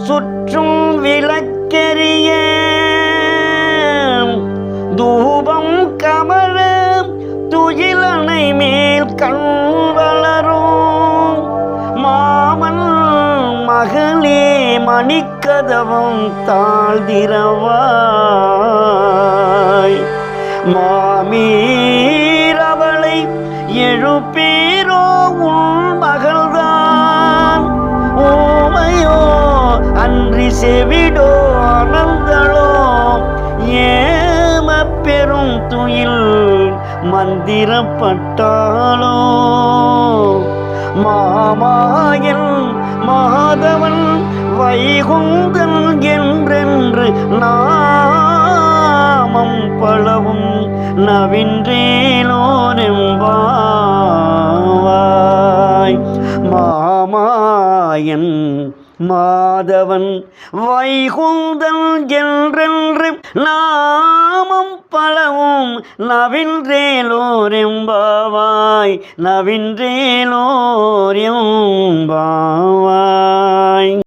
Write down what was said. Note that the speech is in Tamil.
சுற்றும் விளக்கெரிய தூபம் கமழ துயிலணை மேல் கண் வளரும் மாமன் மகளே மணிக்கதவம் தாழ்திரவாய் மாமீரவளை எழுப்பீரோ உன் மகள்தான் ஓமையோ அன்றி செவிடோ அனந்தளோ ஏம பெரும் துயில் மந்திரப்பட்டாளோ மாமாயன் மாதவன் வைகுந்தன் என்றென்று நாமம் பலவும் நவின்றேலோரெம்பாவாய் மாமாயன் மாதவன் வைகுந்தன் என்றென்று நாமம் பலவும் நவின்றேலோரெம்பாவாய் நவின்றேலோரெம்பாவாய்.